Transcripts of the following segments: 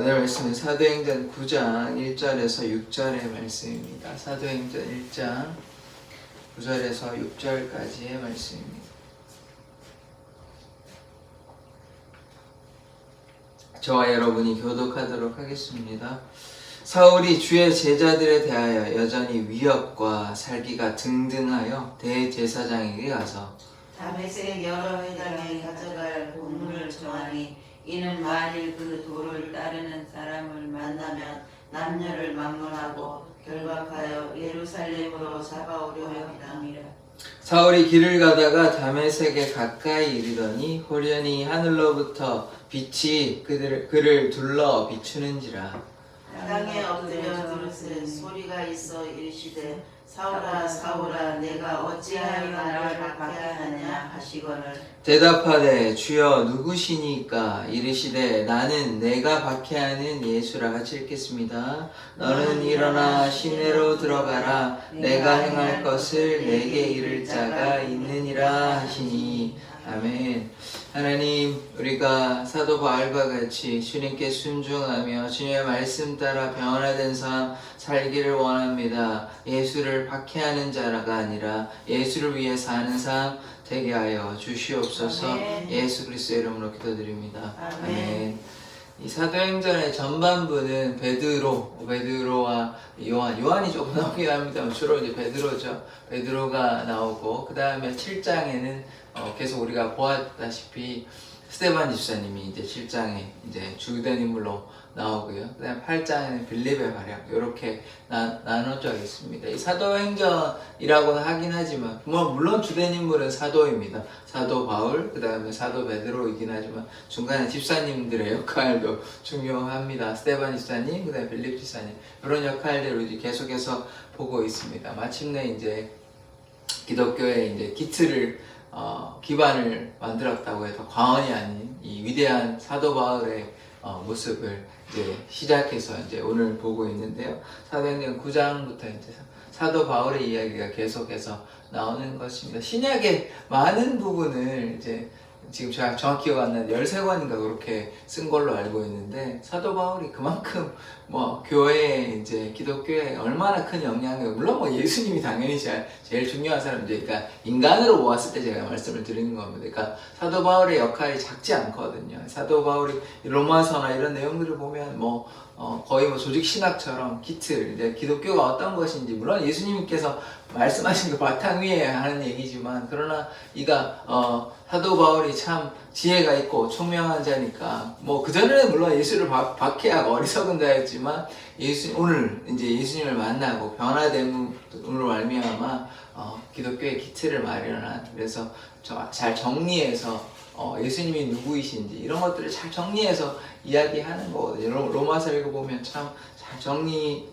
오늘 말씀은 사도행전 9장 1절에서 6절의 말씀입니다. 사도행전 1장 9절에서 6절까지의 말씀입니다. 저와 여러분이 교독하도록 하겠습니다. 사울이 주의 제자들에 대하여 여전히 위협과 살기가 등등하여 대제사장에게 가서 다메섹 여러 회당에 가져갈 공물을 정하니 이는 만일 그 도를 따르는 사람을 만나면 남녀를 막론하고 결박하여 예루살렘으로 잡아오려 함이라. 사울이 길을 가다가 다메섹에 가까이 이르더니 호련히 하늘로부터 빛이 그를 둘러 비추는지라. 땅에 엎드려 들으세 소리가 있어 이르시되 사울아 사울아 내가 어찌하여 나를 박해하느냐 하시거늘 대답하되 주여 누구시니까? 이르시되 나는 내가 박해하는 예수라. 같이 읽겠습니다. 너는 일어나 시내로 들어가라. 내가 행할 것을 내게 이를 자가 있느니라 하시니. 아멘. 하나님, 우리가 사도 바울과 같이 주님께 순종하며 주님의 말씀 따라 변화된 삶 살기를 원합니다. 예수를 박해하는 자가 아니라 예수를 위해 사는 삶 되게 하여 주시옵소서. 아멘. 예수 그리스도의 이름으로 기도드립니다. 아멘. 이 사도행전의 전반부는 베드로와 요한이 조금 나오긴 합니다만 주로 이제 베드로죠. 베드로가 나오고 그 다음에 7장에는 계속 우리가 보았다시피 스데반 집사님이 이제 7장에 이제 주된 인물로 나오고요. 그 다음에 8장에는 빌립의 활약, 이렇게 나눠져 있습니다. 이 사도행전이라고는 하긴 하지만, 물론 주된 인물은 사도입니다. 사도 바울, 그 다음에 사도 베드로이긴 하지만, 중간에 집사님들의 역할도 중요합니다. 스데반 집사님, 그 다음에 빌립 집사님, 이런 역할들을 이제 계속해서 보고 있습니다. 마침내 이제 기독교의 이제 기반을 만들었다고 해서 과언이 아닌 이 위대한 사도 바울의 모습을 이제 시작해서 이제 오늘 보고 있는데요. 사도행전 9장부터 이제 사도 바울의 이야기가 계속해서 나오는 것입니다. 신약의 많은 부분을 이제 지금 제가 정확히 기억 안 나는데 13권인가 그렇게 쓴 걸로 알고 있는데 사도 바울이 그만큼 교회에 이제 기독교에 얼마나 큰 영향을, 물론 예수님이 당연히 제일 중요한 사람이죠. 그러니까 인간으로 모았을 때 제가 말씀을 드리는 겁니다. 그러니까 사도 바울의 역할이 작지 않거든요. 사도 바울이 로마서나 이런 내용들을 보면 거의 조직 신학처럼 이제 기독교가 어떤 것인지, 물론 예수님께서 말씀하신 그 바탕 위에 하는 얘기지만, 그러나 사도 바울이 참 지혜가 있고 총명한 자니까, 그전에는 물론 예수를 박해하고 어리석은 자였지만, 오늘 이제 예수님을 만나고 변화됨으로 말미암아 기독교의 기틀을 마련한, 그래서 잘 정리해서 예수님이 누구이신지 이런 것들을 잘 정리해서 이야기하는 거거든요. 로마서 읽어보면 참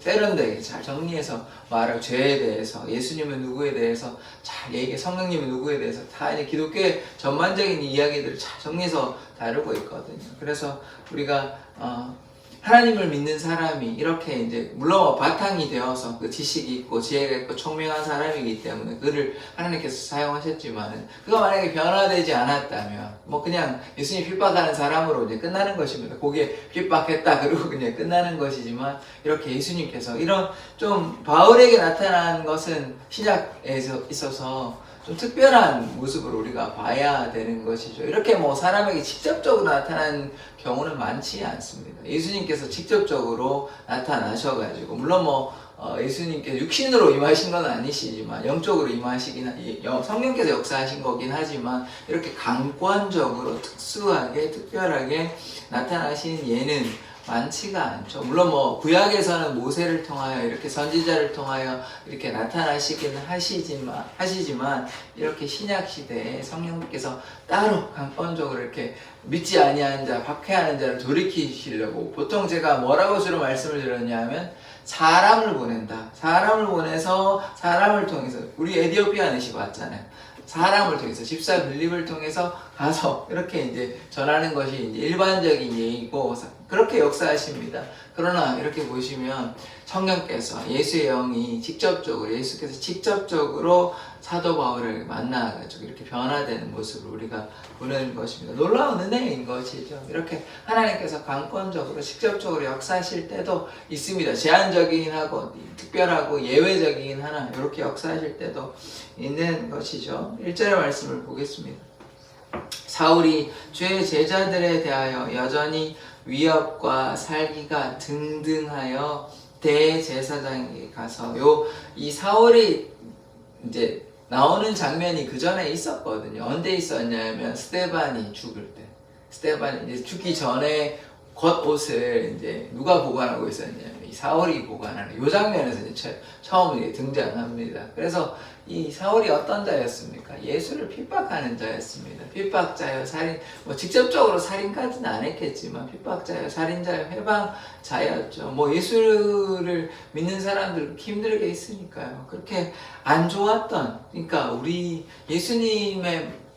세련되게 잘 정리해서 말하고, 죄에 대해서, 예수님은 누구에 대해서 잘 성령님은 누구에 대해서 다 이제 기독교의 전반적인 이야기들을 잘 정리해서 다루고 있거든요. 그래서 우리가 하나님을 믿는 사람이 이렇게 이제 물론 바탕이 되어서 그 지식이 있고 지혜가 있고 총명한 사람이기 때문에 그를 하나님께서 사용하셨지만, 그가 만약에 변화되지 않았다면 그냥 예수님 핍박하는 사람으로 이제 끝나는 것입니다. 거기에 핍박했다 그러고 그냥 끝나는 것이지만, 이렇게 예수님께서 이런 좀 바울에게 나타난 것은 신약에 있어서 좀 특별한 모습을 우리가 봐야 되는 것이죠. 이렇게 사람에게 직접적으로 나타난 경우는 많지 않습니다. 예수님께서 직접적으로 나타나셔가지고, 물론 예수님께서 육신으로 임하신 건 아니시지만 영적으로 성령께서 역사하신 거긴 하지만, 이렇게 강권적으로 특별하게 나타나신 예는 많지가 않죠. 물론 구약에서는 모세를 통하여 이렇게 선지자를 통하여 이렇게 나타나시기는 하시지만 이렇게 신약 시대에 성령께서 따로 강권적으로 이렇게 믿지 아니하는 자, 박해하는 자를 돌이키시려고, 보통 제가 뭐라고 주로 말씀을 드렸냐면, 사람을 보낸다. 사람을 보내서 사람을 통해서, 우리 에디오피아 내시 봤잖아요. 사람을 통해서, 집사 빌립을 통해서 가서 이렇게 이제 전하는 것이 이제 일반적인 예이고 그렇게 역사하십니다. 그러나 이렇게 보시면 성령께서 예수의 영이 예수께서 직접적으로 사도 바울을 만나가지고 이렇게 변화되는 모습을 우리가 보는 것입니다. 놀라운 은혜인 것이죠. 이렇게 하나님께서 강권적으로 직접적으로 역사하실 때도 있습니다. 제한적이긴 하고 특별하고 예외적이긴 하나 이렇게 역사하실 때도 있는 것이죠. 1절의 말씀을 보겠습니다. 사울이 주의 제자들에 대하여 여전히 위협과 살기가 등등하여 대제사장에게 가서 이 사울이 이제 나오는 장면이 그 전에 있었거든요. 언제 있었냐면 스데반이 죽을 때. 스데반이 이제 죽기 전에 겉옷을 이제 누가 보관하고 있었냐면 이 사울이 보관하는 이 장면에서 이제 처음 등장합니다. 그래서 이 사울이 어떤 자였습니까? 예수를 핍박하는 자였습니다. 핍박자여 살인, 직접적으로 살인까지는 안 했겠지만 핍박자여 살인자여 해방자였죠. 예수를 믿는 사람들 힘들게 있으니까요. 그렇게 안 좋았던, 그러니까 우리 예수님의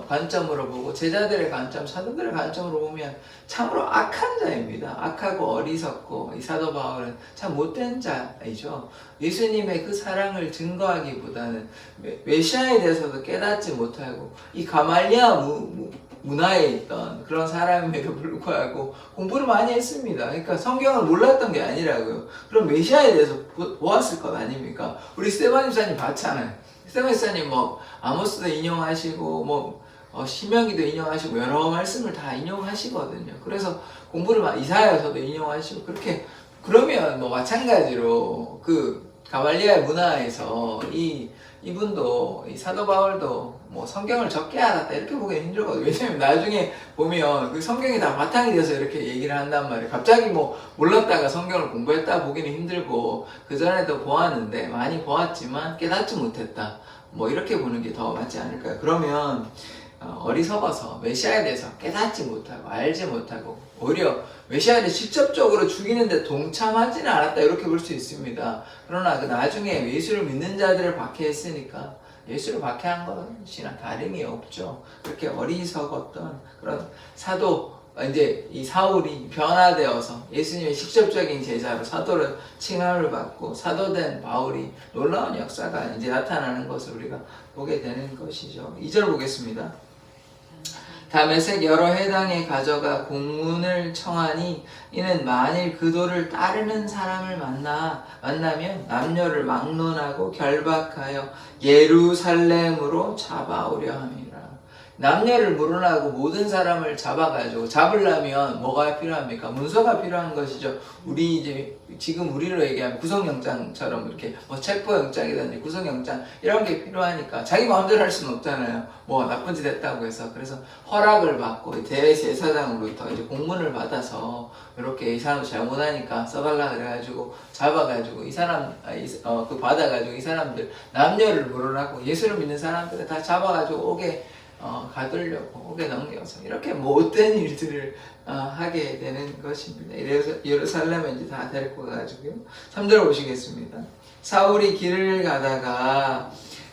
관점으로 보고 제자들의 관점, 사도들의 관점으로 보면 참으로 악한 자입니다. 악하고 어리석고 이 사도 바울은 참 못된 자이죠. 예수님의 그 사랑을 증거하기보다는 메시아에 대해서도 깨닫지 못하고 이 가말리아 문화에 있던 그런 사람에도 불구하고 공부를 많이 했습니다. 그러니까 성경을 몰랐던 게 아니라고요. 그럼 메시아에 대해서 보았을 것 아닙니까? 우리 스테반 집사님 봤잖아요. 스테반 집사님 아모스도 인용하시고 신명기도 인용하시고 여러 말씀을 다 인용하시거든요. 그래서 공부를 이사야서도 인용하시고 그렇게 그러면 마찬가지로 그 가발리아의 문화에서 이분도 이 사도 바울도 성경을 적게 알았다 이렇게 보기는 힘들거든요. 왜냐면 나중에 보면 그 성경이 다 바탕이 돼서 이렇게 얘기를 한단 말이에요. 갑자기 몰랐다가 성경을 공부했다 보기는 힘들고 그 전에도 보았는데 많이 보았지만 깨닫지 못했다. 이렇게 보는 게 더 맞지 않을까요? 그러면 어리석어서 메시아에 대해서 깨닫지 못하고 알지 못하고 오히려 메시아를 직접적으로 죽이는데 동참하지는 않았다 이렇게 볼 수 있습니다. 그러나 그 나중에 예수를 믿는 자들을 박해했으니까 예수를 박해한 것이나 다름이 없죠. 그렇게 어리석었던 그런 사도 이제 이 사울이 변화되어서 예수님의 직접적인 제자로 사도를 칭함을 받고 사도된 바울이 놀라운 역사가 이제 나타나는 것을 우리가 보게 되는 것이죠. 2절 보겠습니다. 다메섹 여러 해당에 가져가 공문을 청하니 이는 만일 그 도를 따르는 사람을 만나면 남녀를 막론하고 결박하여 예루살렘으로 잡아오려 함이라. 남녀를 물어나고 모든 사람을 잡아가지고 잡으려면 뭐가 필요합니까? 문서가 필요한 것이죠. 지금 우리로 얘기하면 구속영장처럼 이렇게 체포영장이든지 구속영장 이런 게 필요하니까 자기 마음대로 할 수는 없잖아요. 나쁜 짓 했다고 해서. 그래서 허락을 받고 대제사장으로부터 이제 공문을 받아서 이렇게 이 사람 잘못하니까 써달라 그래가지고 잡아가지고 받아가지고 이 사람들 남녀를 물어나고 예수를 믿는 사람들을 다 잡아가지고 오게 오게 넘겨서 이렇게 못된 일들을 하게 되는 것입니다. 이래서 예루살렘에 이제 다 데리고 가가지고요. 3절 보시겠습니다. 사울이 길을 가다가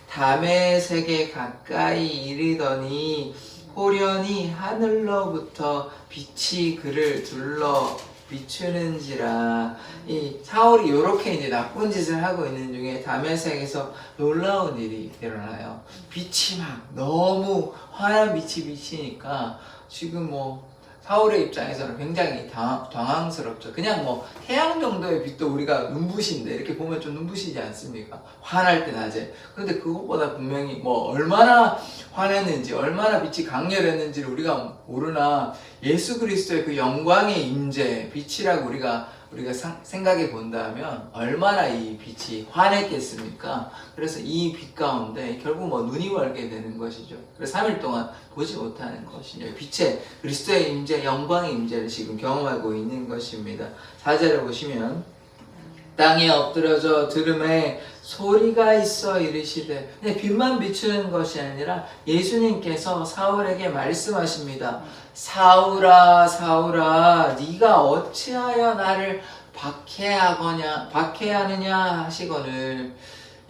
다메섹에 가까이 이르더니 호련히 하늘로부터 빛이 그를 둘러 비추는지라. 이 사울이 이렇게 이제 나쁜 짓을 하고 있는 중에 다메섹에서 놀라운 일이 일어나요. 빛이 너무 환한 빛이 비치니까 지금 사울의 입장에서는 굉장히 당황스럽죠. 그냥 태양 정도의 빛도 우리가 눈부신데 이렇게 보면 좀 눈부시지 않습니까? 환할 때 낮에. 그런데 그것보다 분명히 얼마나 환했는지 얼마나 빛이 강렬했는지를 우리가 모르나 예수 그리스도의 그 영광의 임재 빛이라고 우리가 생각해 본다면 얼마나 이 빛이 환했겠습니까? 그래서 이 빛 가운데 결국 눈이 멀게 되는 것이죠. 그래서 3일 동안 보지 못하는 것이죠. 빛의 그리스도의 임재, 영광의 임재를 지금 경험하고 있는 것입니다. 4절을 보시면 땅에 엎드려져 들음에 소리가 있어 이르시되, 근데 빛만 비추는 것이 아니라 예수님께서 사울에게 말씀하십니다. 사울아 사울아 네가 어찌하여 나를 박해하느냐 하시거늘.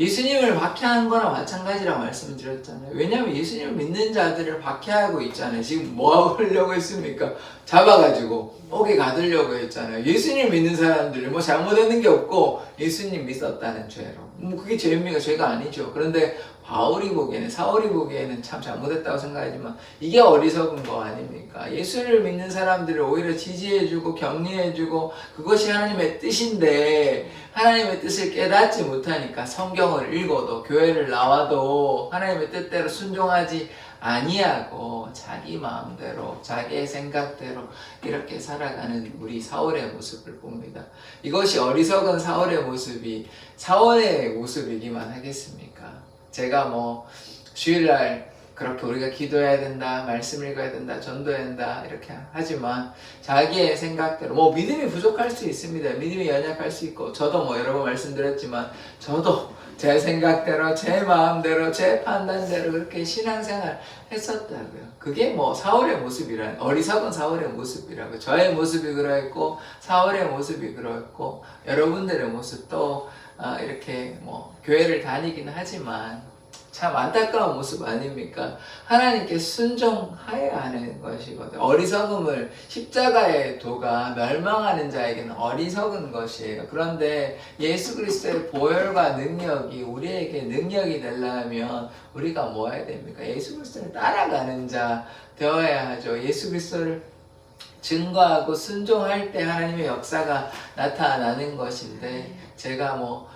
예수님을 박해한 거나 마찬가지라고 말씀을 드렸잖아요. 왜냐하면 예수님을 믿는 자들을 박해하고 있잖아요. 지금 뭐 하려고 했습니까? 잡아가지고 옥에 가두려고 했잖아요. 예수님 믿는 사람들 뭐 잘못했는 게 없고 예수님 믿었다는 죄로. 뭐 그게 죄입니까? 죄가 아니죠. 그런데 바울이 보기에는, 사울이 보기에는 참 잘못했다고 생각하지만 이게 어리석은 거 아닙니까? 예수를 믿는 사람들을 오히려 지지해주고 격려해주고 그것이 하나님의 뜻인데 하나님의 뜻을 깨닫지 못하니까 성경을 읽어도 교회를 나와도 하나님의 뜻대로 순종하지 아니하고 자기 마음대로 자기의 생각대로 이렇게 살아가는 우리 사울의 모습을 봅니다. 이것이 어리석은 사울의 모습이 사울의 모습이기만 하겠습니까? 제가 뭐 주일날 그렇게 우리가 기도해야 된다, 말씀 읽어야 된다, 전도해야 된다 이렇게 하지만 자기의 생각대로 뭐 믿음이 부족할 수 있습니다. 믿음이 연약할 수 있고 저도 뭐 여러 번 말씀드렸지만 저도 제 생각대로 제 마음대로 제 판단대로 그렇게 신앙생활 했었다고요. 그게 뭐 사울의 모습이란 어리석은 사울의 모습이라고 저의 모습이 그러했고 사울의 모습이 그러했고 여러분들의 모습도 이렇게 뭐 교회를 다니긴 하지만 참 안타까운 모습 아닙니까? 하나님께 순종하여야 하는 것이거든요. 어리석음을 십자가의 도가 멸망하는 자에게는 어리석은 것이에요. 그런데 예수 그리스도의 보혈과 능력이 우리에게 능력이 되려면 우리가 뭐 해야 됩니까? 예수 그리스도를 따라가는 자 되어야 하죠. 예수 그리스도를 증거하고 순종할 때 하나님의 역사가 나타나는 것인데 제가 뭐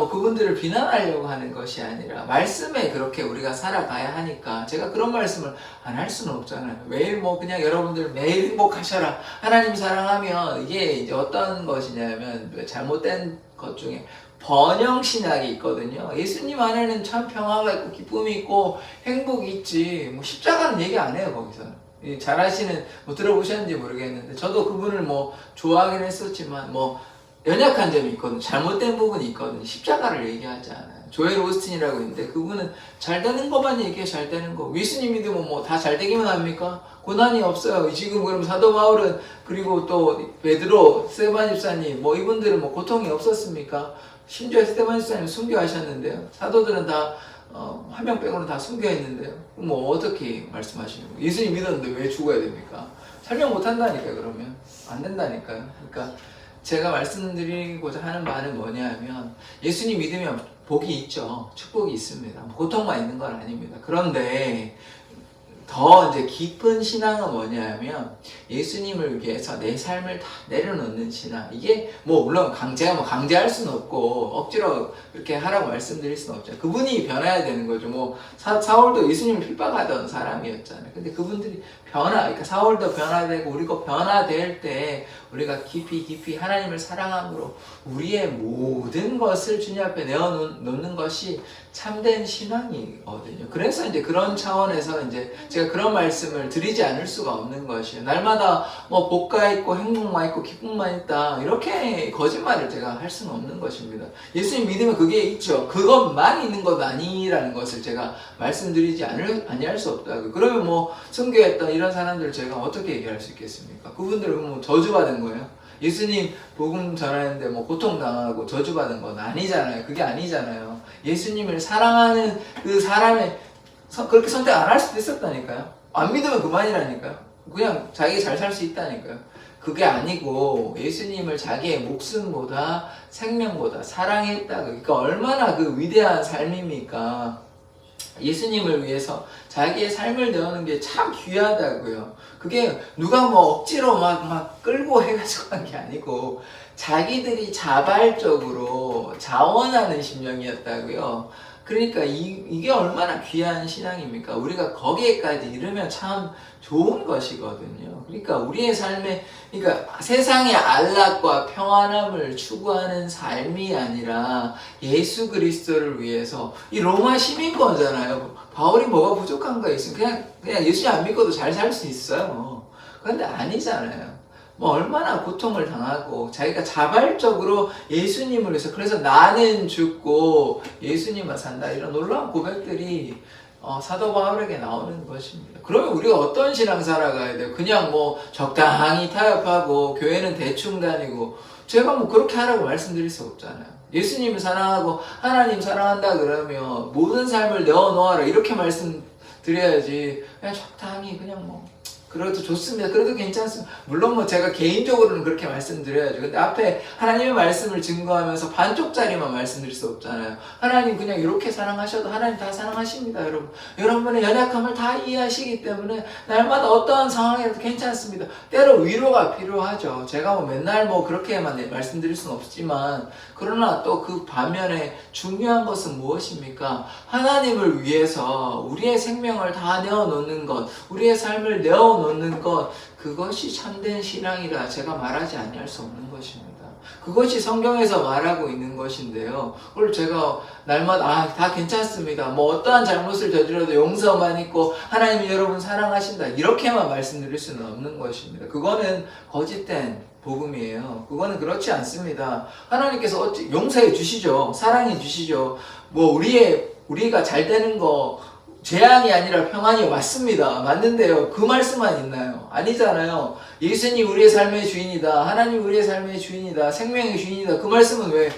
그분들을 비난하려고 하는 것이 아니라 말씀에 그렇게 우리가 살아가야 하니까 제가 그런 말씀을 안 할 수는 없잖아요. 매일 뭐 그냥 여러분들 매일 행복하셔라. 하나님 사랑하면 이게 이제 어떤 것이냐면 잘못된 것 중에 번영신학이 있거든요. 예수님 안에는 참 평화가 있고 기쁨이 있고 행복이 있지 뭐 십자가는 얘기 안 해요 거기서는. 잘 아시는 뭐 들어보셨는지 모르겠는데 저도 그분을 뭐 좋아하긴 했었지만 뭐 연약한 점이 있거든. 잘못된 부분이 있거든. 십자가를 얘기하지 않아요. 조엘 오스틴이라고 있는데 그분은 잘 되는 것만 얘기해. 잘 되는 거. 예수님 믿으면 뭐 다 잘 되기만 합니까? 고난이 없어요. 지금 그럼 사도 바울은 그리고 또 베드로, 스데반 집사님 뭐 이분들은 뭐 고통이 없었습니까? 심지어 스데반 집사님 순교하셨는데요. 사도들은 다 한 명 빼고는 다 순교했는데요. 뭐 어떻게 말씀하시는 거예요? 예수님 믿었는데 왜 죽어야 됩니까? 설명 못 한다니까요. 그러면 안 된다니까요. 그러니까 제가 말씀드리고자 하는 말은 뭐냐면 예수님 믿으면 복이 있죠. 축복이 있습니다. 고통만 있는 건 아닙니다. 그런데 더 이제 깊은 신앙은 뭐냐면 예수님을 위해서 내 삶을 다 내려놓는 신앙. 이게 뭐 물론 제가 강제할 수는 없고 억지로 그렇게 하라고 말씀드릴 수는 없죠. 그분이 변해야 되는 거죠. 뭐 사울도 예수님을 핍박하던 사람이었잖아요. 근데 그분들이 그러니까 사울도 변화되고 우리가 변화될 때 우리가 깊이 하나님을 사랑함으로 우리의 모든 것을 주님 앞에 내어놓는 것이 참된 신앙이거든요. 그래서 이제 그런 차원에서 이제 제가 그런 말씀을 드리지 않을 수가 없는 것이에요. 날마다 뭐 복가 있고 행복만 있고 기쁨만 있다 이렇게 거짓말을 제가 할 수는 없는 것입니다. 예수님 믿으면 그게 있죠. 그것만 있는 것 아니라는 것을 제가 말씀드리지 아니할 수 없다고. 그러면 뭐 순교했던 이런 사람들 제가 어떻게 얘기할 수 있겠습니까? 그분들은 뭐 저주받은 거예요. 예수님 복음 전하는데 뭐 고통당하고 저주받은 건 아니잖아요. 그게 아니잖아요. 예수님을 사랑하는 그 사람의 그렇게 선택 안 할 수도 있었다니까요. 안 믿으면 그만이라니까요. 그냥 자기 잘 살 수 있다니까요. 그게 아니고 예수님을 자기의 목숨보다 생명보다 사랑했다고. 그러니까 얼마나 그 위대한 삶입니까? 예수님을 위해서 자기의 삶을 내어놓는 게 참 귀하다고요. 그게 누가 뭐 억지로 막 끌고 해가지고 한 게 아니고 자기들이 자발적으로 자원하는 심령이었다고요. 그러니까 이게 얼마나 귀한 신앙입니까? 우리가 거기에까지 이르면 참 좋은 것이거든요. 그러니까 우리의 삶에, 그러니까 세상의 안락과 평안함을 추구하는 삶이 아니라 예수 그리스도를 위해서 이 로마 시민권잖아요. 바울이 뭐가 부족한 거 있으면 그냥 예수 안 믿고도 잘 살 수 있어요. 그런데 아니잖아요. 뭐 얼마나 고통을 당하고 자기가 자발적으로 예수님을 위해서 그래서 나는 죽고 예수님만 산다 이런 놀라운 고백들이 사도 바울에게 나오는 것입니다. 그러면 우리가 어떤 신앙 살아가야 돼요? 그냥 뭐 적당히 타협하고 교회는 대충 다니고 제가 뭐 그렇게 하라고 말씀드릴 수 없잖아요. 예수님을 사랑하고 하나님 사랑한다 그러면 모든 삶을 내어놓아라 이렇게 말씀드려야지 그냥 적당히 그냥 뭐 그래도 좋습니다. 그래도 괜찮습니다. 물론 뭐 제가 개인적으로는 그렇게 말씀드려야죠. 근데 앞에 하나님의 말씀을 증거하면서 반쪽짜리만 말씀드릴 수 없잖아요. 하나님 그냥 이렇게 사랑하셔도 하나님 다 사랑하십니다, 여러분. 여러분의 연약함을 다 이해하시기 때문에 날마다 어떠한 상황에도 괜찮습니다. 때로 위로가 필요하죠. 제가 뭐 맨날 뭐 그렇게만 말씀드릴 수는 없지만 그러나 또 그 반면에 중요한 것은 무엇입니까? 하나님을 위해서 우리의 생명을 다 내어놓는 것, 우리의 삶을 내어놓는 것, 그것이 참된 신앙이라 제가 말하지 아니할 수 없는 것입니다. 그것이 성경에서 말하고 있는 것인데요. 그걸 제가 날마다 다 괜찮습니다. 뭐 어떠한 잘못을 저질러도 용서만 있고 하나님이 여러분 사랑하신다. 이렇게만 말씀드릴 수는 없는 것입니다. 그거는 거짓된 복음이에요. 그거는 그렇지 않습니다. 하나님께서 어찌 용서해 주시죠. 사랑해 주시죠. 뭐 우리가 잘 되는 거 재앙이 아니라 평안이 맞습니다. 맞는데요. 그 말씀만 있나요? 아니잖아요. 예수님 우리의 삶의 주인이다. 하나님 우리의 삶의 주인이다. 생명의 주인이다. 그 말씀은 왜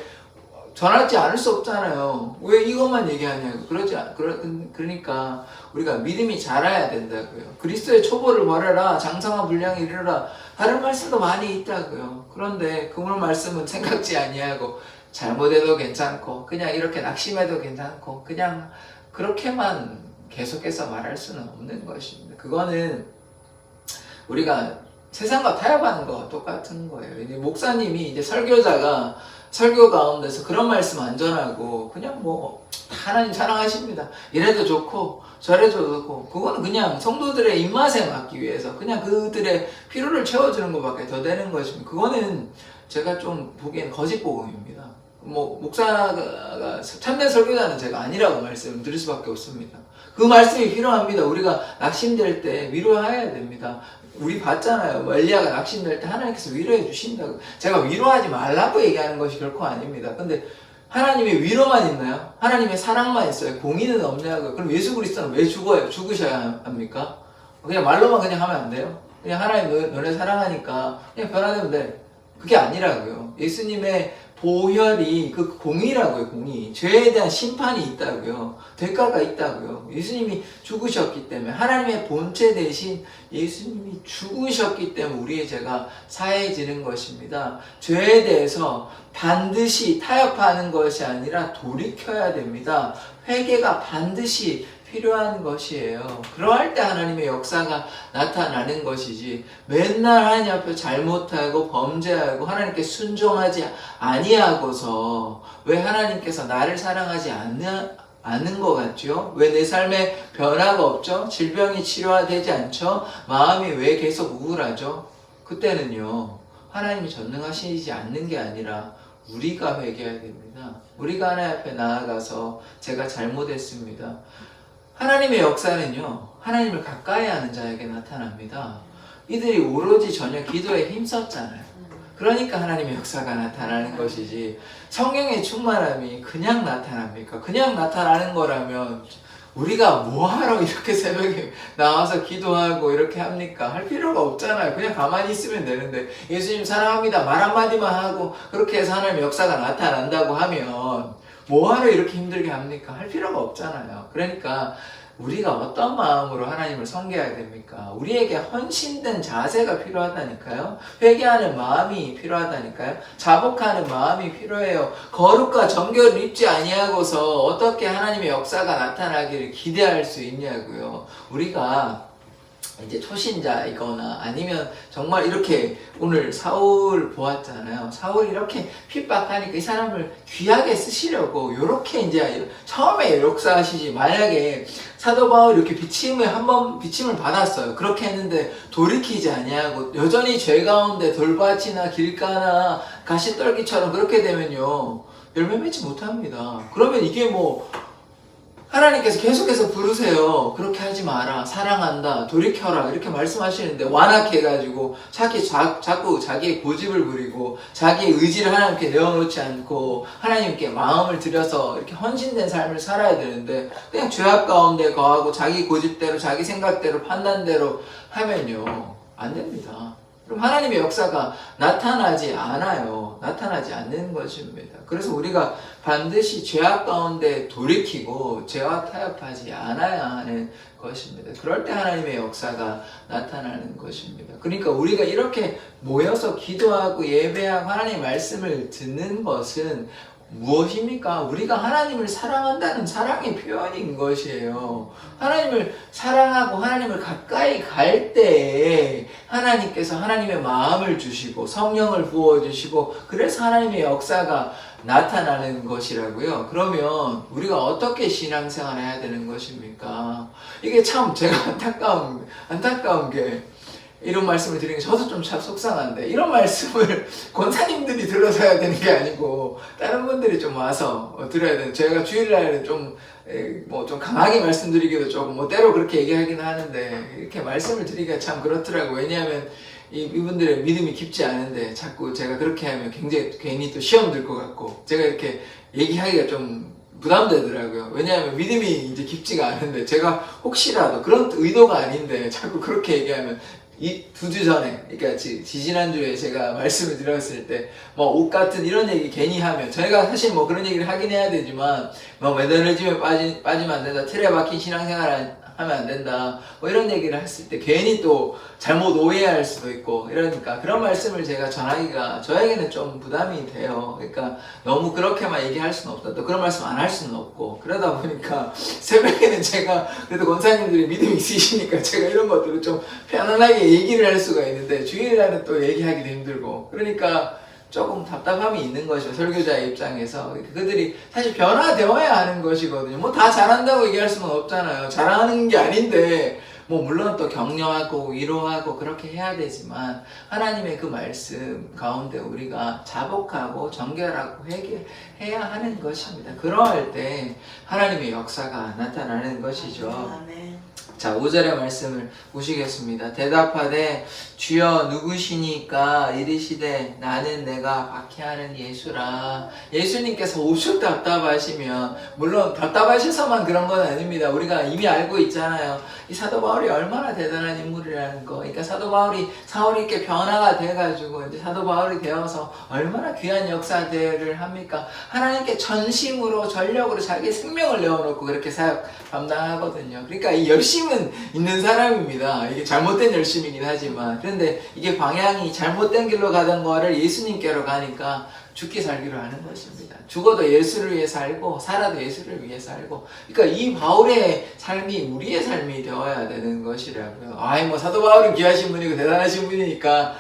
전하지 않을 수 없잖아요. 왜 이것만 얘기하냐고. 그러니까 우리가 믿음이 자라야 된다고요. 그리스도의 초보를 벌여라. 장성한 분량에 이르라. 다른 말씀도 많이 있다고요. 그런데 그 말씀은 생각지 아니하고 잘못해도 괜찮고 그냥 이렇게 낙심해도 괜찮고 그냥 그렇게만 계속해서 말할 수는 없는 것입니다. 그거는 우리가 세상과 타협하는 거와 똑같은 거예요. 목사님이 이제 설교자가 설교 가운데서 그런 말씀 안 전하고 그냥 뭐 하나님 사랑하십니다. 이래도 좋고 저래도 좋고 그거는 그냥 성도들의 입맛에 맞기 위해서 그냥 그들의 필요를 채워주는 것밖에 더 되는 것입니다. 그거는 제가 좀 보기엔 거짓 복음입니다. 뭐 목사가 참된 설교자는 제가 아니라고 말씀드릴 수밖에 없습니다. 그 말씀이 필요합니다. 우리가 낙심될 때 위로해야 됩니다. 우리 봤잖아요. 엘리야가 낙심될 때 하나님께서 위로해 주신다고. 제가 위로하지 말라고 얘기하는 것이 결코 아닙니다. 근데 하나님의 위로만 있나요? 하나님의 사랑만 있어요. 공의는 없냐고요. 그럼 예수 그리스도는 왜 죽으셔야 합니까? 그냥 말로만 그냥 하면 안 돼요? 그냥 하나님 너네 사랑하니까 그냥 변화되면 돼. 그게 아니라고요. 예수님의 보혈이 그 공의라고요. 공의. 죄에 대한 심판이 있다고요. 대가가 있다고요. 예수님이 죽으셨기 때문에 하나님의 본체 대신 예수님이 죽으셨기 때문에 우리의 죄가 사해지는 것입니다. 죄에 대해서 반드시 타협하는 것이 아니라 돌이켜야 됩니다. 회개가 반드시 필요한 것이에요. 그러할 때 하나님의 역사가 나타나는 것이지 맨날 하나님 앞에 잘못하고 범죄하고 하나님께 순종하지 아니하고서 왜 하나님께서 나를 사랑하지 않는 것 같죠? 왜 내 삶에 변화가 없죠? 질병이 치료되지 않죠? 마음이 왜 계속 우울하죠? 그때는요 하나님이 전능하시지 않는 게 아니라 우리가 회개해야 됩니다. 우리가 하나님 앞에 나아가서 제가 잘못했습니다. 하나님의 역사는요, 하나님을 가까이 하는 자에게 나타납니다. 이들이 오로지 전혀 기도에 힘썼잖아요. 그러니까 하나님의 역사가 나타나는 것이지, 성령의 충만함이 그냥 나타납니까? 그냥 나타나는 거라면, 우리가 뭐하러 이렇게 새벽에 나와서 기도하고 이렇게 합니까? 할 필요가 없잖아요. 그냥 가만히 있으면 되는데, 예수님 사랑합니다. 말 한마디만 하고, 그렇게 해서 하나님의 역사가 나타난다고 하면, 뭐하러 이렇게 힘들게 합니까? 할 필요가 없잖아요. 그러니까 우리가 어떤 마음으로 하나님을 섬겨야 됩니까? 우리에게 헌신된 자세가 필요하다니까요. 회개하는 마음이 필요하다니까요. 자복하는 마음이 필요해요. 거룩과 정결을 입지 아니하고서 어떻게 하나님의 역사가 나타나기를 기대할 수 있냐고요. 우리가 이제 초신자이거나 아니면 정말 이렇게 오늘 사울 보았잖아요. 사울이 이렇게 핍박하니까 이 사람을 귀하게 쓰시려고 이렇게 이제 처음에 역사하시지. 만약에 사도 바울이 이렇게 비침을 받았어요. 그렇게 했는데 돌이키지 아니하고 여전히 죄 가운데 돌밭이나 길가나 가시떨기처럼 그렇게 되면요 열매 맺지 못합니다. 그러면 이게 뭐 하나님께서 계속해서 부르세요. 그렇게 하지 마라. 사랑한다. 돌이켜라. 이렇게 말씀하시는데 완악해가지고 자꾸 자기의 고집을 부리고 자기의 의지를 하나님께 내어놓지 않고 하나님께 마음을 들여서 이렇게 헌신된 삶을 살아야 되는데 그냥 죄악 가운데 거하고 자기 고집대로 자기 생각대로 판단대로 하면요 안 됩니다. 그럼 하나님의 역사가 나타나지 않아요. 나타나지 않는 것입니다. 그래서 우리가 반드시 죄악 가운데 돌이키고 죄와 타협하지 않아야 하는 것입니다. 그럴 때 하나님의 역사가 나타나는 것입니다. 그러니까 우리가 이렇게 모여서 기도하고 예배하고 하나님의 말씀을 듣는 것은 무엇입니까? 우리가 하나님을 사랑한다는 사랑의 표현인 것이에요. 하나님을 사랑하고 하나님을 가까이 갈 때에 하나님께서 하나님의 마음을 주시고 성령을 부어주시고 그래서 하나님의 역사가 나타나는 것이라고요. 그러면 우리가 어떻게 신앙생활을 해야 되는 것입니까? 이게 참 제가 안타까운 게 이런 말씀을 드리는 게 저도 좀 참 속상한데 이런 말씀을 권사님들이 들어서 해야 되는 게 아니고 다른 분들이 좀 와서 들어야 되는 제가 주일날에 좀 강하게 말씀드리기도 조금 때로 그렇게 얘기하긴 하는데 이렇게 말씀을 드리기가 참 그렇더라고요. 왜냐하면 이분들의 믿음이 깊지 않은데 자꾸 제가 그렇게 하면 굉장히 괜히 또 시험 들 것 같고 제가 이렇게 얘기하기가 좀 부담되더라고요. 왜냐하면 믿음이 이제 깊지가 않은데 제가 혹시라도 그런 의도가 아닌데 자꾸 그렇게 얘기하면 이 2주 전에, 그러니까 지지난주에 제가 말씀을 드렸을 때, 옷 같은 이런 얘기 괜히 하면, 저희가 사실 그런 얘기를 하긴 해야 되지만, 매너리즘에 빠지면 안 된다, 틀에 박힌 신앙생활 하면 안 된다, 이런 얘기를 했을 때 괜히 또 잘못 오해할 수도 있고, 이러니까 그런 말씀을 제가 전하기가 저에게는 좀 부담이 돼요. 그러니까 너무 그렇게만 얘기할 수는 없다. 또 그런 말씀 안 할 수는 없고, 그러다 보니까 새벽에는 제가 그래도 권사님들이 믿음이 있으시니까 제가 이런 것들을 좀 편안하게 얘기를 할 수가 있는데 주일날은 또 얘기하기도 힘들고 그러니까 조금 답답함이 있는 것이죠. 설교자의 입장에서 그들이 사실 변화되어야 하는 것이거든요. 다 잘한다고 얘기할 수는 없잖아요. 잘하는 게 아닌데 물론 또 격려하고 위로하고 그렇게 해야 되지만 하나님의 그 말씀 가운데 우리가 자복하고 정결하고 회개해야 하는 것입니다. 그러할 때 하나님의 역사가 나타나는 것이죠. 아멘. 자, 5절의 말씀을 보시겠습니다. 대답하되 주여 누구시니까 이르시되 나는 내가 박해하는 예수라. 예수님께서 오죽 답답하시면 물론 답답하셔서만 그런 건 아닙니다. 우리가 이미 알고 있잖아요. 이 사도 바울이 얼마나 대단한 인물이라는 거. 그러니까 사도 바울이 사울이 이렇게 변화가 돼가지고 이제 사도 바울이 되어서 얼마나 귀한 역사들을 합니까? 하나님께 전심으로 전력으로 자기 생명을 내어놓고 그렇게 사역 감당하거든요. 그러니까 이 열심은 있는 사람입니다. 이게 잘못된 열심이긴 하지만 그런데 이게 방향이 잘못된 길로 가던 거를 예수님께로 가니까 죽기 살기로 하는 것입니다. 죽어도 예수를 위해 살고 살아도 예수를 위해 살고 그러니까 이 바울의 삶이 우리의 삶이 되어야 되는 것이라고요. 사도 바울은 귀하신 분이고 대단하신 분이니까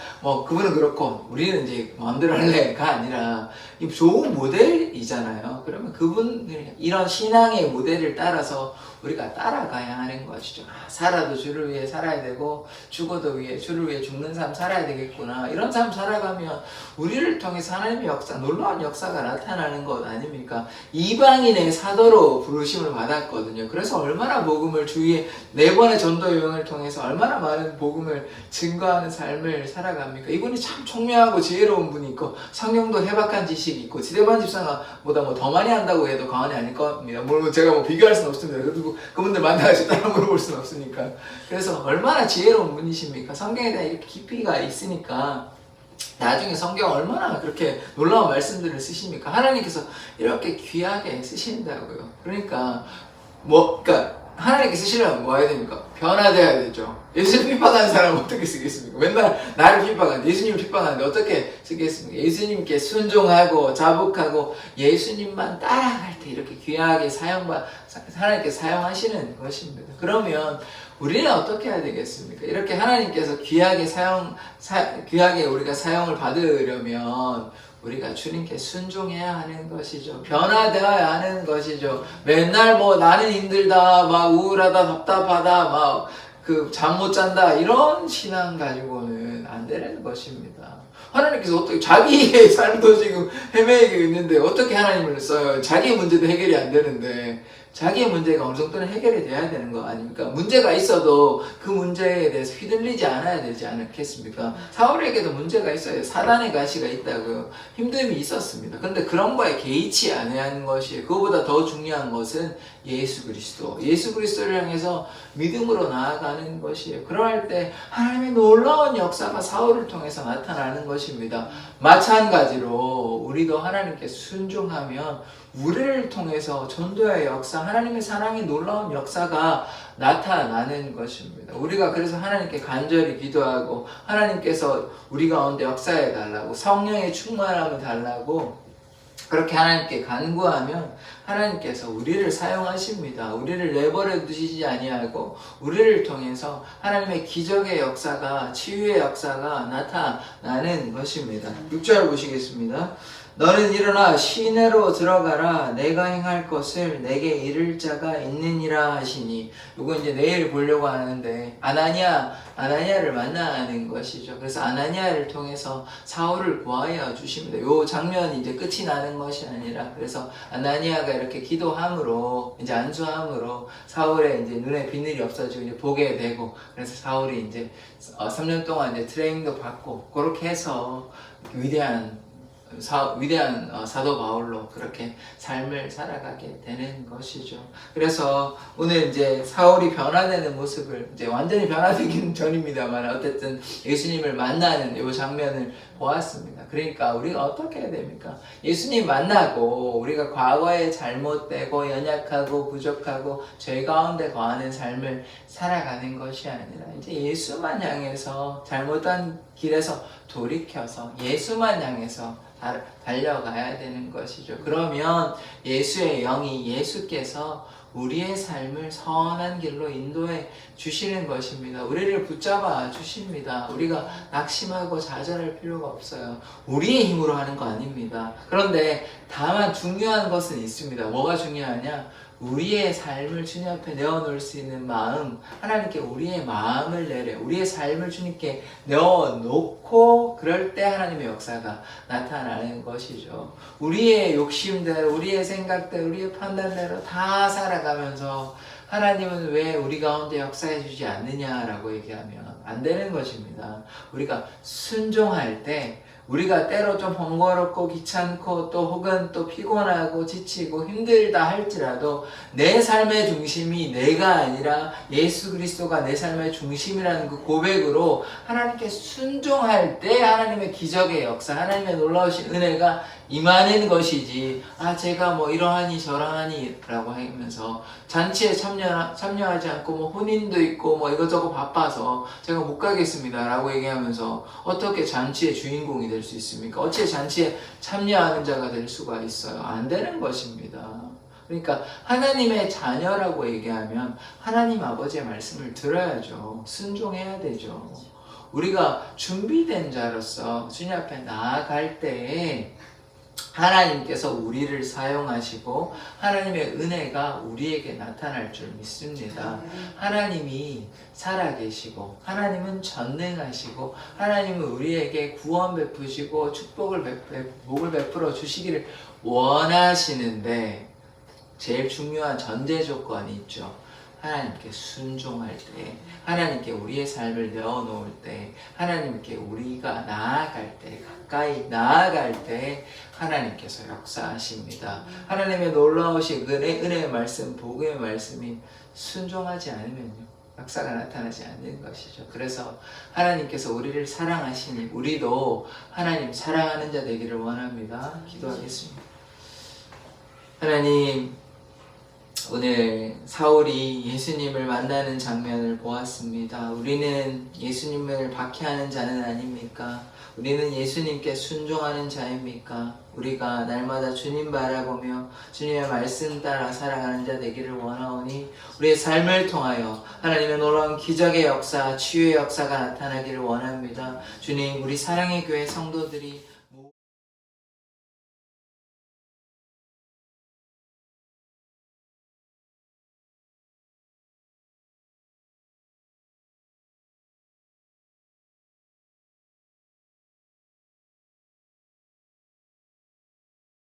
그분은 그렇고 우리는 이제 마음대로 할래가 아니라 이 좋은 모델이잖아요. 그러면 그분들 이런 신앙의 모델을 따라서 우리가 따라가야 하는 것이죠. 살아도 주를 위해 살아야 되고 죽어도 주를 위해 죽는 삶 살아야 되겠구나. 이런 삶 살아가면 우리를 통해서 하나님의 역사, 놀라운 역사가 나타나는 것 아닙니까? 이방인의 사도로 부르심을 받았거든요. 그래서 얼마나 복음을 주위에 4번의 전도 여행을 통해서 얼마나 많은 복음을 증거하는 삶을 살아갑니까? 이분이 참 총명하고 지혜로운 분이 있고 성경도 해박한 지식이 있고 지대반 집사보다 더 많이 한다고 해도 과언이 아닐 겁니다. 물론 제가 비교할 수는 없습니다. 그리고 그분들 만나가지고 따라 물어볼 수는 없으니까. 그래서 얼마나 지혜로운 분이십니까? 성경에 대한 이렇게 깊이가 있으니까 나중에 성경 얼마나 그렇게 놀라운 말씀들을 쓰십니까? 하나님께서 이렇게 귀하게 쓰신다고요. 그러니까 하나님께 쓰시려면 뭐 해야 됩니까? 변화돼야 되죠. 예수 핍박하는 사람은 어떻게 쓰겠습니까? 맨날 나를 핍박하는데 예수님을 핍박하는데 어떻게 쓰겠습니까? 예수님께 순종하고 자복하고 예수님만 따라갈 때 이렇게 귀하게 하나님께 사용하시는 것입니다. 그러면 우리는 어떻게 해야 되겠습니까? 이렇게 하나님께서 귀하게 우리가 사용을 받으려면 우리가 주님께 순종해야 하는 것이죠. 변화되어야 하는 것이죠. 맨날 나는 힘들다, 우울하다, 답답하다, 잠 못 잔다, 이런 신앙 가지고는 안 되는 것입니다. 하나님께서 어떻게 자기의 삶도 지금 헤매고 있는데 어떻게 하나님을 써요? 자기 문제도 해결이 안 되는데 자기의 문제가 어느 정도는 해결이 돼야 되는 거 아닙니까? 문제가 있어도 그 문제에 대해서 휘둘리지 않아야 되지 않겠습니까? 사울에게도 문제가 있어요. 사단의 가시가 있다고요. 힘듦이 있었습니다. 그런데 그런 거에 개의치 않아야 것이, 그거보다 더 중요한 것은 예수 그리스도를 향해서 믿음으로 나아가는 것이에요. 그럴 때 하나님의 놀라운 역사가 사울을 통해서 나타나는 것입니다. 마찬가지로 우리도 하나님께 순종하면 우리를 통해서 전도의 역사, 하나님의 사랑의 놀라운 역사가 나타나는 것입니다. 우리가 그래서 하나님께 간절히 기도하고 하나님께서 우리 가운데 역사해 달라고, 성령의 충만함을 달라고 그렇게 하나님께 간구하면 하나님께서 우리를 사용하십니다. 우리를 내버려 두시지 아니하고 우리를 통해서 하나님의 기적의 역사가, 치유의 역사가 나타나는 것입니다. 6절 보시겠습니다. 너는 일어나 시내로 들어가라. 내가 행할 것을 내게 이를 자가 있느니라 하시니. 이거 이제 내일 보려고 하는데 아나니아를 만나는 것이죠. 그래서 아나니아를 통해서 사울을 구하여 주십니다. 이 장면이 이제 끝이 나는 것이 아니라, 그래서 아나니아가 이렇게 기도함으로, 이제 안수함으로 사울의 이제 눈에 비늘이 없어지고 이제 보게 되고, 그래서 사울이 이제 3년 동안 이제 트레이닝도 받고, 그렇게 해서 위대한 사도 바울로 그렇게 삶을 살아가게 되는 것이죠. 그래서 오늘 이제 사울이 변화되는 모습을, 이제 완전히 변화되기는 전입니다만 어쨌든 예수님을 만나는 이 장면을 보았습니다. 그러니까 우리가 어떻게 해야 됩니까? 예수님 만나고 우리가 과거에 잘못되고 연약하고 부족하고 죄 가운데 거하는 삶을 살아가는 것이 아니라 이제 예수만 향해서, 잘못한 길에서 돌이켜서 예수만 향해서 달려가야 되는 것이죠. 그러면 예수의 영이, 예수께서 우리의 삶을 선한 길로 인도해 주시는 것입니다. 우리를 붙잡아 주십니다. 우리가 낙심하고 좌절할 필요가 없어요. 우리의 힘으로 하는 거 아닙니다. 그런데 다만 중요한 것은 있습니다. 뭐가 중요하냐? 우리의 삶을 주님 앞에 내어놓을 수 있는 마음, 하나님께 우리의 마음을 내려, 우리의 삶을 주님께 내어놓고 그럴 때 하나님의 역사가 나타나는 것이죠. 우리의 욕심대로, 우리의 생각대로, 우리의 판단대로 다 살아가면서 하나님은 왜 우리 가운데 역사해 주지 않느냐라고 얘기하면 안 되는 것입니다. 우리가 순종할 때, 우리가 때로 좀 번거롭고 귀찮고 또 혹은 또 피곤하고 지치고 힘들다 할지라도 내 삶의 중심이 내가 아니라 예수 그리스도가 내 삶의 중심이라는 그 고백으로 하나님께 순종할 때 하나님의 기적의 역사, 하나님의 놀라우신 은혜가 임하는 것이지, 제가 뭐 이러하니 저러하니 라고 하면서 잔치에 참여하지 않고 뭐 혼인도 있고 뭐 이것저것 바빠서 제가 못 가겠습니다 라고 얘기하면서 어떻게 잔치의 주인공이 될 수 있습니까? 어찌 잔치에 참여하는 자가 될 수가 있어요? 안 되는 것입니다. 그러니까 하나님의 자녀라고 얘기하면 하나님 아버지의 말씀을 들어야죠. 순종해야 되죠. 우리가 준비된 자로서 주님 앞에 나아갈 때에 하나님께서 우리를 사용하시고 하나님의 은혜가 우리에게 나타날 줄 믿습니다. 하나님이 살아계시고 하나님은 전능하시고 하나님은 우리에게 구원 베푸시고 복을 베풀어 주시기를 원하시는데 제일 중요한 전제 조건이 있죠. 하나님께 순종할 때, 하나님께 우리의 삶을 내어놓을 때, 하나님께 우리가 나아갈 때, 가까이 나아갈 때 하나님께서 역사하십니다. 하나님의 놀라우신 은혜의 말씀, 복음의 말씀이 순종하지 않으면요, 역사가 나타나지 않는 것이죠. 그래서 하나님께서 우리를 사랑하시니 우리도 하나님 사랑하는 자 되기를 원합니다. 기도하겠습니다. 하나님, 오늘 사울이 예수님을 만나는 장면을 보았습니다. 우리는 예수님을 박해하는 자는 아닙니까? 우리는 예수님께 순종하는 자입니까? 우리가 날마다 주님 바라보며 주님의 말씀 따라 살아가는 자 되기를 원하오니 우리의 삶을 통하여 하나님의 놀라운 기적의 역사, 치유의 역사가 나타나기를 원합니다. 주님, 우리 사랑의 교회 성도들이